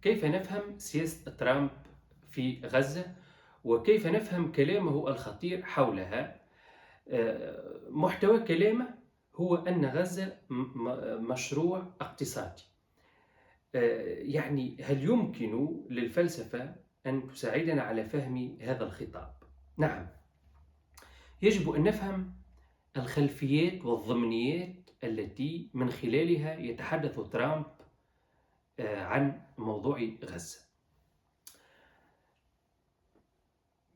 كيف نفهم سياسة ترامب في غزة؟ وكيف نفهم كلامه الخطير حولها؟ محتوى كلامه هو أن غزة مشروع اقتصادي. يعني هل يمكن للفلسفة أن تساعدنا على فهم هذا الخطاب؟ نعم، يجب أن نفهم الخلفيات والضمنيات التي من خلالها يتحدث ترامب عن موضوع غزة.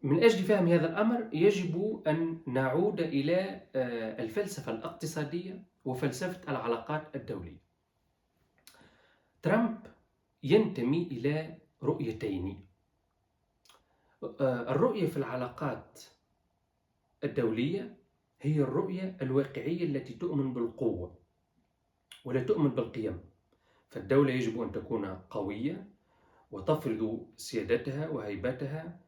من أجل فهم هذا الأمر يجب أن نعود إلى الفلسفة الاقتصادية وفلسفة العلاقات الدولية. ترامب ينتمي إلى رؤيتين. الرؤية في العلاقات الدولية هي الرؤية الواقعية التي تؤمن بالقوة ولا تؤمن بالقيم. فالدولة يجب أن تكون قوية وتفرض سيادتها وهيبتها،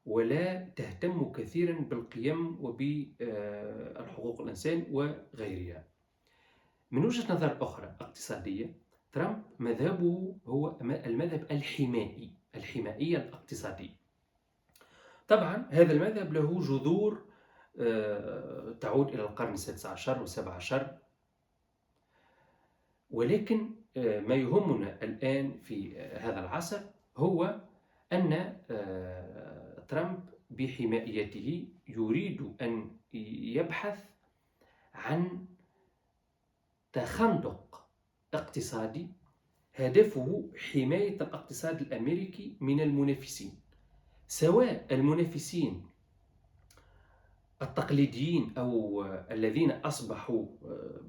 ولا تهتم كثيرا بالقيم وبحقوق الإنسان وغيرها. من وجهة نظر أخرى اقتصادية، ترامب مذهبه هو المذهب الحمائية الاقتصادية. طبعا هذا المذهب له جذور تعود إلى القرن السادس عشر والسابع عشر، ولكن ما يهمنا الآن في هذا العصر هو أن ترامب بحمائيته يريد أن يبحث عن تخندق اقتصادي هدفه حماية الاقتصاد الأمريكي من المنافسين، سواء المنافسين التقليديين أو الذين أصبحوا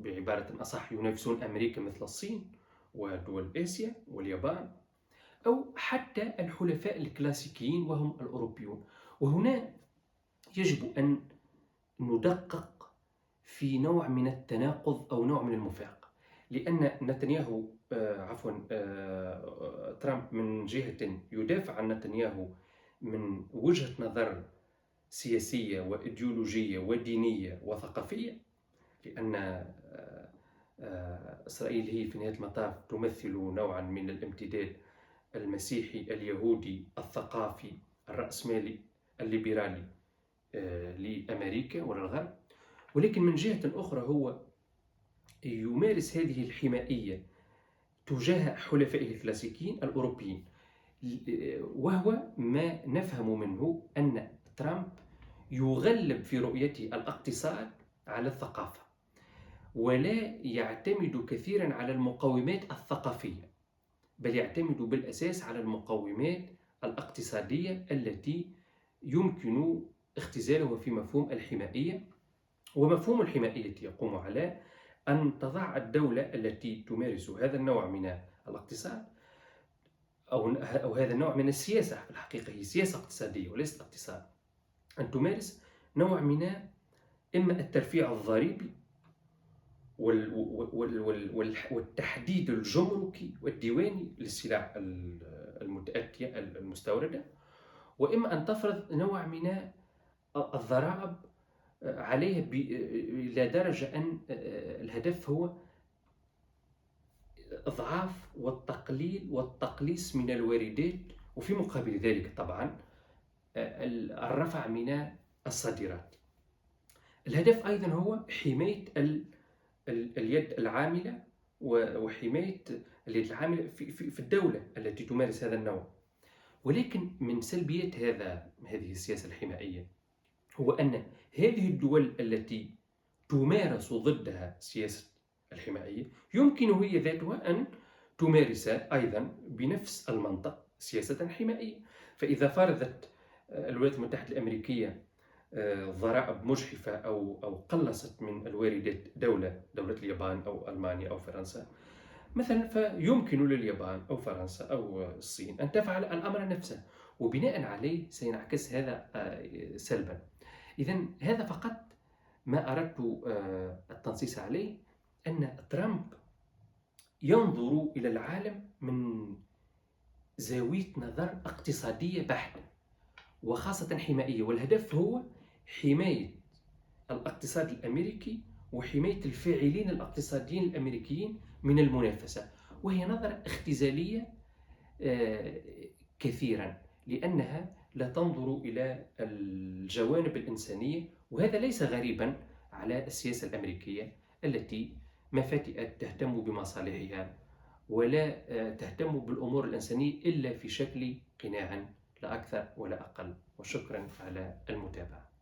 بعبارة أصح ينافسون أمريكا مثل الصين ودول آسيا واليابان، أو حتى الحلفاء الكلاسيكيين وهم الأوروبيون. وهنا يجب أن ندقق في نوع من التناقض أو نوع من المفارقة، لأن نتنياهو ترامب من جهة يدافع عن نتنياهو من وجهة نظر سياسية وإيديولوجية ودينية وثقافية، لأن إسرائيل هي في نهاية المطاف تمثل نوعا من الامتداد المسيحي اليهودي الثقافي الرأسمالي الليبرالي لأمريكا وللغرب. ولكن من جهة أخرى هو يمارس هذه الحمائية تجاه حلفائه الكلاسيكيين الأوروبيين، وهو ما نفهم منه أن ترامب يغلب في رؤيته الاقتصاد على الثقافة، ولا يعتمد كثيرا على المقومات الثقافية، بل يعتمد بالأساس على المقومات الاقتصادية التي يمكن اختزالها في مفهوم الحمائية. ومفهوم الحمائية يقوم على أن تضع الدولة التي تمارس هذا النوع من الاقتصاد أو هذا النوع من السياسة، في الحقيقة هي سياسة اقتصادية وليست اقتصاد، أن تمارس نوع من إما الترفيع الضريبي والتحديد الجمركي والديواني للسلع المتأتية المستوردة، وإما أن تفرض نوع من الضرائب عليه إلى درجة أن الهدف هو إضعاف والتقليل والتقليص من الواردات، وفي مقابل ذلك طبعا الرفع من الصادرات. الهدف أيضا هو حماية اليد العاملة وحماية اليد العاملة في الدولة التي تمارس هذا النوع. ولكن من سلبيات هذه السياسة الحمائية هو أن هذه الدول التي تمارس ضدها سياسة الحمائية يمكن هي ذاتها أن تمارس أيضا بنفس المنطق سياسة حمائية. فإذا فرضت الولايات المتحدة الأمريكية ضرائب مجحفة أو قلصت من الواردات دولة اليابان أو ألمانيا أو فرنسا مثلا، فيمكن لليابان أو فرنسا أو الصين أن تفعل الأمر نفسه، وبناء عليه سينعكس هذا سلبا. إذن هذا فقط ما أردت التنصيص عليه، أن ترامب ينظر إلى العالم من زاوية نظر اقتصادية بحتة وخاصة حمائية، والهدف هو حماية الاقتصاد الأمريكي وحماية الفاعلين الاقتصاديين الأمريكيين من المنافسة، وهي نظرة اختزالية كثيرا، لأنها لا تنظر إلى الجوانب الإنسانية، وهذا ليس غريبا على السياسة الأمريكية التي ما فتئت تهتم بمصالحها ولا تهتم بالأمور الإنسانية إلا في شكل قناع، لا أكثر ولا أقل. وشكرا على المتابعة.